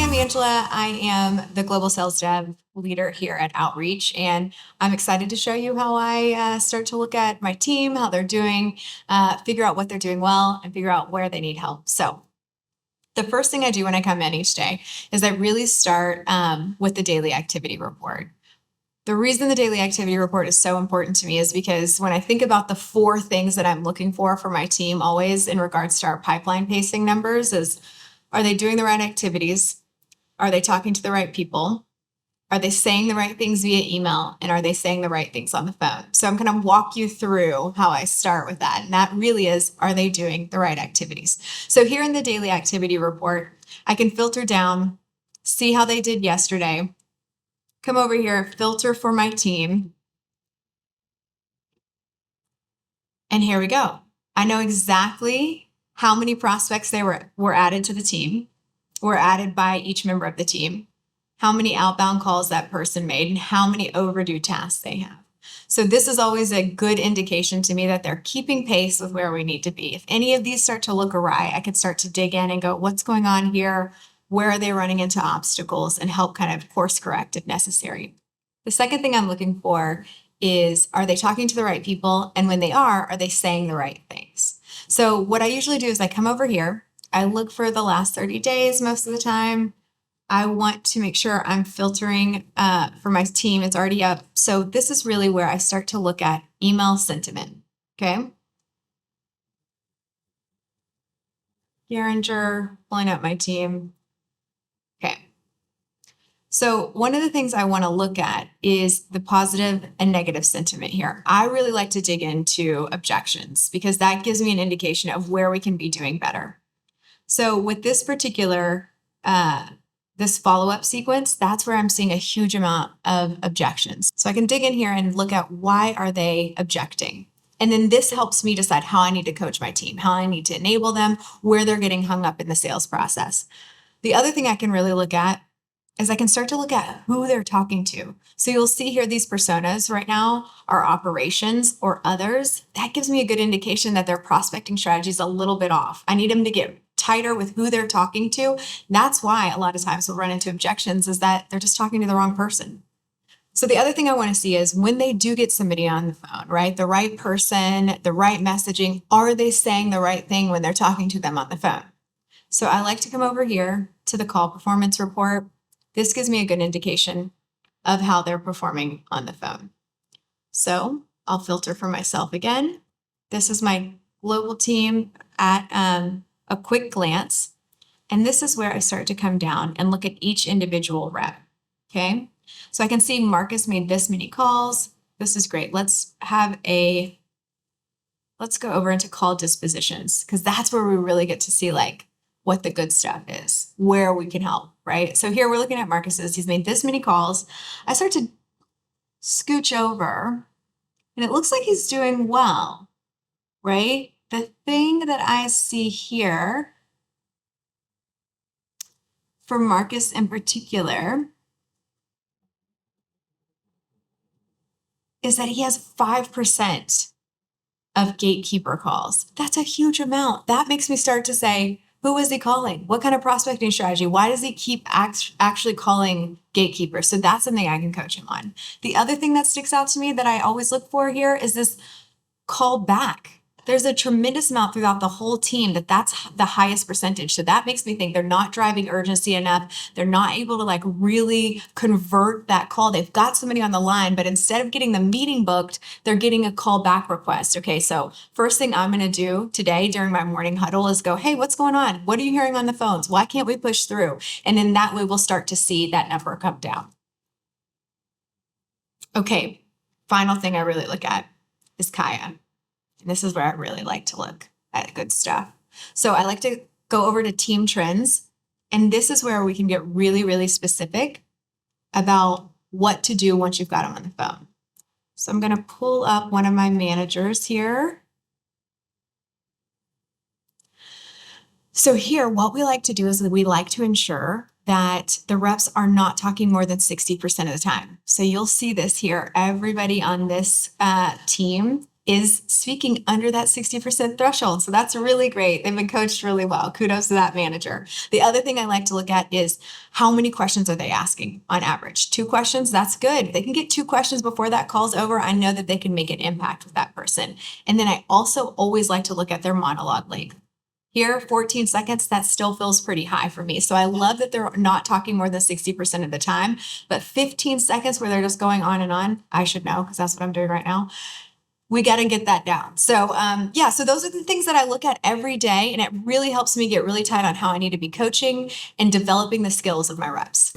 I'm Angela. I am the Global Sales Dev leader here at Outreach, and I'm excited to show you how I start to look at my team, how they're doing, figure out what they're doing well, and figure out where they need help. So the first thing I do when I come in each day is I really start with the daily activity report. The reason the daily activity report is so important to me is because when I think about the 4 things that I'm looking for my team always in regards to our pipeline pacing numbers is, are they doing the right activities? Are they talking to the right people? Are they saying the right things via email? And are they saying the right things on the phone? So I'm going to walk you through how I start with that. And that really is, are they doing the right activities? So here in the daily activity report, I can filter down, see how they did yesterday, come over here, filter for my team. And here we go. I know exactly how many prospects they were added to the team, were added by each member of the team, how many outbound calls that person made, and how many overdue tasks they have. So this is always a good indication to me that they're keeping pace with where we need to be. If any of these start to look awry, I can start to dig in and go, what's going on here? Where are they running into obstacles, and help kind of course correct if necessary. The second thing I'm looking for is, are they talking to the right people? And when they are they saying the right things? So what I usually do is I come over here, I look for the last 30 days most of the time. I want to make sure I'm filtering for my team. It's already up. So this is really where I start to look at email sentiment. Okay. Geringer, pulling up my team. Okay. So one of the things I want to look at is the positive and negative sentiment here. I really like to dig into objections because that gives me an indication of where we can be doing better. So with this particular, this follow-up sequence, that's where I'm seeing a huge amount of objections. So I can dig in here and look at why are they objecting? And then this helps me decide how I need to coach my team, how I need to enable them, where they're getting hung up in the sales process. The other thing I can really look at is I can start to look at who they're talking to. So you'll see here these personas right now are operations or others. That gives me a good indication that their prospecting strategy is a little bit off. I need them to get tighter with who they're talking to. That's why a lot of times we'll run into objections, is that they're just talking to the wrong person. So the other thing I want to see is when they do get somebody on the phone, right? The right person, the right messaging, are they saying the right thing when they're talking to them on the phone? So I like to come over here to the call performance report. This gives me a good indication of how they're performing on the phone. So I'll filter for myself again. This is my global team at a quick glance. And this is where I start to come down and look at each individual rep. Okay. So I can see Marcus made this many calls. This is great. Let's go over into call dispositions, because that's where we really get to see like what the good stuff is, where we can help, right? So here we're looking at Marcus's. He's made this many calls. I start to scooch over and it looks like he's doing well, right? The thing that I see here for Marcus in particular is that he has 5% of gatekeeper calls. That's a huge amount. That makes me start to say, who is he calling? What kind of prospecting strategy? Why does he keep actually calling gatekeeper? So that's something I can coach him on. The other thing that sticks out to me that I always look for here is this call back. There's a tremendous amount throughout the whole team that's the highest percentage. So that makes me think they're not driving urgency enough. They're not able to like really convert that call. They've got somebody on the line, but instead of getting the meeting booked, they're getting a call back request. Okay, so first thing I'm going to do today during my morning huddle is go, hey, what's going on? What are you hearing on the phones? Why can't we push through? And in that way, we'll start to see that number come down. Okay, final thing I really look at is KAIA. And this is where I really like to look at good stuff. So I like to go over to team trends. And this is where we can get really, really specific about what to do once you've got them on the phone. So I'm going to pull up one of my managers here. So here, what we like to do is we like to ensure that the reps are not talking more than 60% of the time. So you'll see this here. Everybody on this team is speaking under that 60% threshold. So that's really great. They've been coached really well. Kudos to that manager. The other thing I like to look at is how many questions are they asking on average? 2 questions, that's good. If they can get 2 questions before that call's over, I know that they can make an impact with that person. And then I also always like to look at their monologue length. Here, 14 seconds, that still feels pretty high for me. So I love that they're not talking more than 60% of the time, but 15 seconds where they're just going on and on, I should know because that's what I'm doing right now. We got to get that down. So yeah, so those are the things that I look at every day, and it really helps me get really tight on how I need to be coaching and developing the skills of my reps.